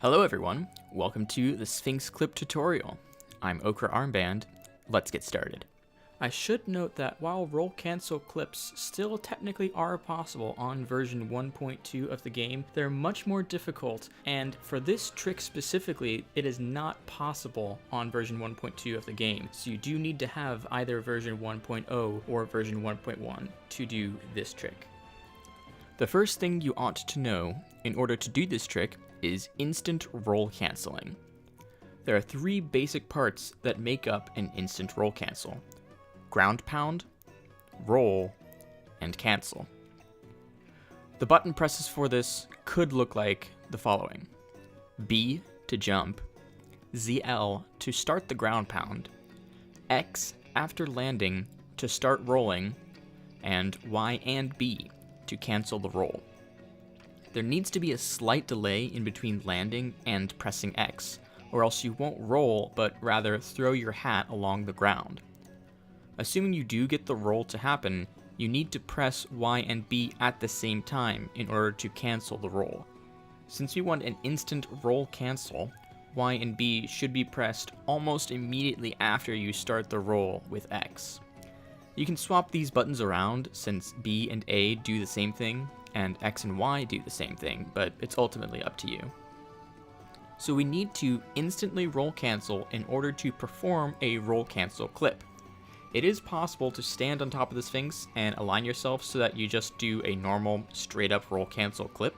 Hello everyone, welcome to the Sphynx clip tutorial. I'm Okra Armband, let's get started. I should note that while roll cancel clips still technically are possible on version 1.2 of the game, they're much more difficult, and for this trick specifically, it is not possible on version 1.2 of the game, so you do need to have either version 1.0 or version 1.1 to do this trick. The first thing you ought to know in order to do this trick is instant roll canceling. There are three basic parts that make up an instant roll cancel: ground pound, roll, and cancel. The button presses for this could look like the following: B to jump, ZL to start the ground pound, X after landing to start rolling, and Y and B to cancel the roll. There needs to be a slight delay in between landing and pressing X, or else you won't roll, but rather throw your hat along the ground. Assuming you do get the roll to happen, you need to press Y and B at the same time in order to cancel the roll. Since we want an instant roll cancel, Y and B should be pressed almost immediately after you start the roll with X. You can swap these buttons around since B and A do the same thing, and X and Y do the same thing, but it's ultimately up to you. So we need to instantly roll cancel in order to perform a roll cancel clip. It is possible to stand on top of the Sphynx and align yourself so that you just do a normal straight up roll cancel clip,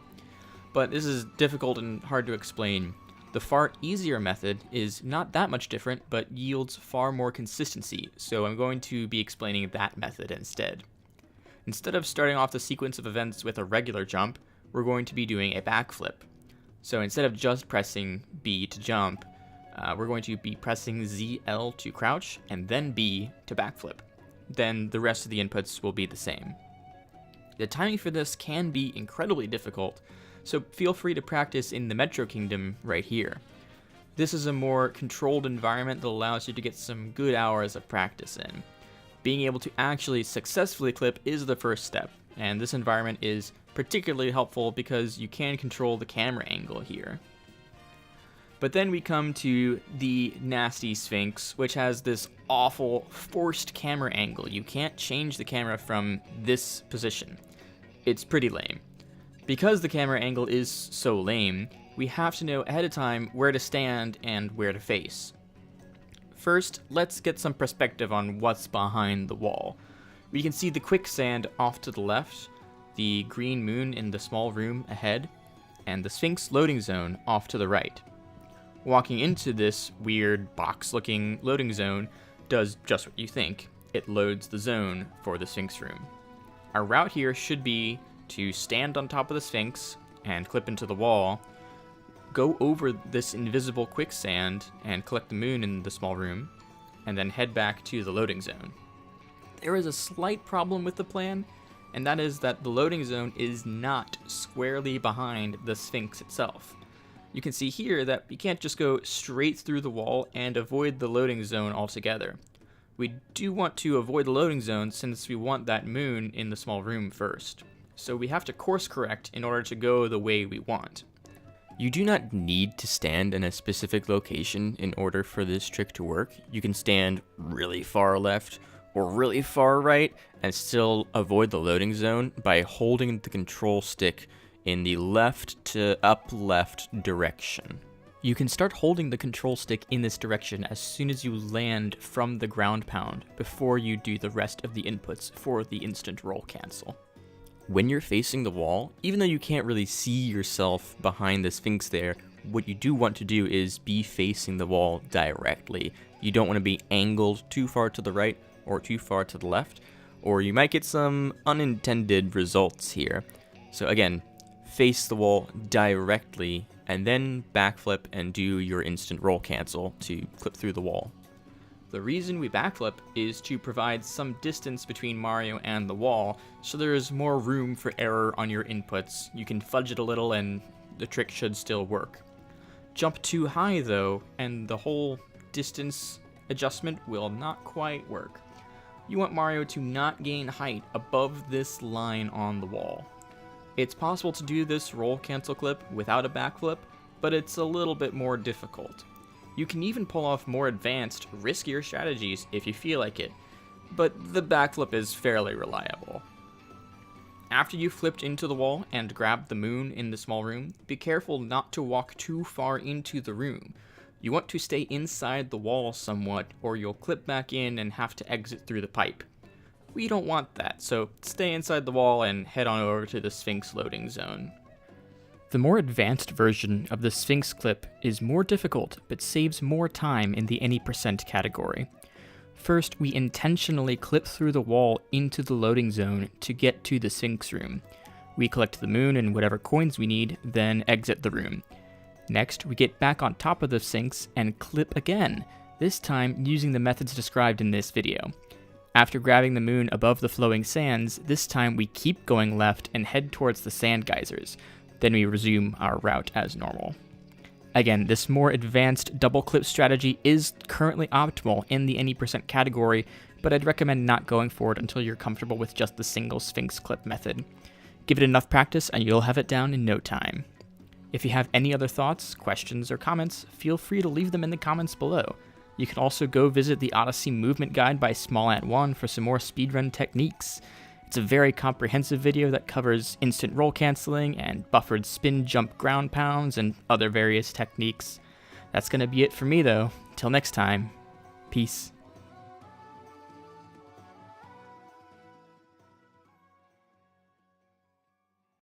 but this is difficult and hard to explain. The far easier method is not that much different, but yields far more consistency, so I'm going to be explaining that method instead. Instead of starting off the sequence of events with a regular jump, we're going to be doing a backflip. So instead of just pressing B to jump, we're going to be pressing ZL to crouch and then B to backflip. Then the rest of the inputs will be the same. The timing for this can be incredibly difficult, so feel free to practice in the Metro Kingdom right here. This is a more controlled environment that allows you to get some good hours of practice in. Being able to actually successfully clip is the first step, and this environment is particularly helpful because you can control the camera angle here. But then we come to the nasty Sphynx, which has this awful forced camera angle. You can't change the camera from this position. It's pretty lame. Because the camera angle is so lame, we have to know ahead of time where to stand and where to face. First, let's get some perspective on what's behind the wall. We can see the quicksand off to the left, the green moon in the small room ahead, and the Sphynx loading zone off to the right. Walking into this weird box-looking loading zone does just what you think. It loads the zone for the Sphynx room. Our route here should be to stand on top of the Sphynx and clip into the wall, go over this invisible quicksand and collect the moon in the small room, and then head back to the loading zone. There is a slight problem with the plan, and that is that the loading zone is not squarely behind the Sphynx itself. You can see here that you can't just go straight through the wall and avoid the loading zone altogether. We do want to avoid the loading zone since we want that moon in the small room first. So we have to course correct in order to go the way we want. You do not need to stand in a specific location in order for this trick to work. You can stand really far left or really far right and still avoid the loading zone by holding the control stick in the left to up left direction. You can start holding the control stick in this direction as soon as you land from the ground pound before you do the rest of the inputs for the instant roll cancel. When you're facing the wall, even though you can't really see yourself behind the Sphynx there, what you do want to do is be facing the wall directly. You don't want to be angled too far to the right or too far to the left, or you might get some unintended results here. So again, face the wall directly and then backflip and do your instant roll cancel to clip through the wall. The reason we backflip is to provide some distance between Mario and the wall, so there is more room for error on your inputs. You can fudge it a little and the trick should still work. Jump too high though, and the whole distance adjustment will not quite work. You want Mario to not gain height above this line on the wall. It's possible to do this roll cancel clip without a backflip, but it's a little bit more difficult. You can even pull off more advanced, riskier strategies if you feel like it, but the backflip is fairly reliable. After you've flipped into the wall and grabbed the moon in the small room, be careful not to walk too far into the room. You want to stay inside the wall somewhat, or you'll clip back in and have to exit through the pipe. We don't want that, so stay inside the wall and head on over to the Sphynx loading zone. The more advanced version of the Sphynx clip is more difficult, but saves more time in the any percent category. First, we intentionally clip through the wall into the loading zone to get to the Sphynx room. We collect the moon and whatever coins we need, then exit the room. Next, we get back on top of the Sphynx and clip again, this time using the methods described in this video. After grabbing the moon above the flowing sands, this time we keep going left and head towards the sand geysers. Then we resume our route as normal. Again, this more advanced double clip strategy is currently optimal in the any percent category, but I'd recommend not going for it until you're comfortable with just the single Sphynx clip method. Give it enough practice and you'll have it down in no time. If you have any other thoughts, questions, or comments, feel free to leave them in the comments below. You can also go visit the Odyssey movement guide by SmallAnt1 for some more speedrun techniques. It's a very comprehensive video that covers instant roll canceling and buffered spin jump ground pounds and other various techniques. That's going to be it for me though. Till next time, peace.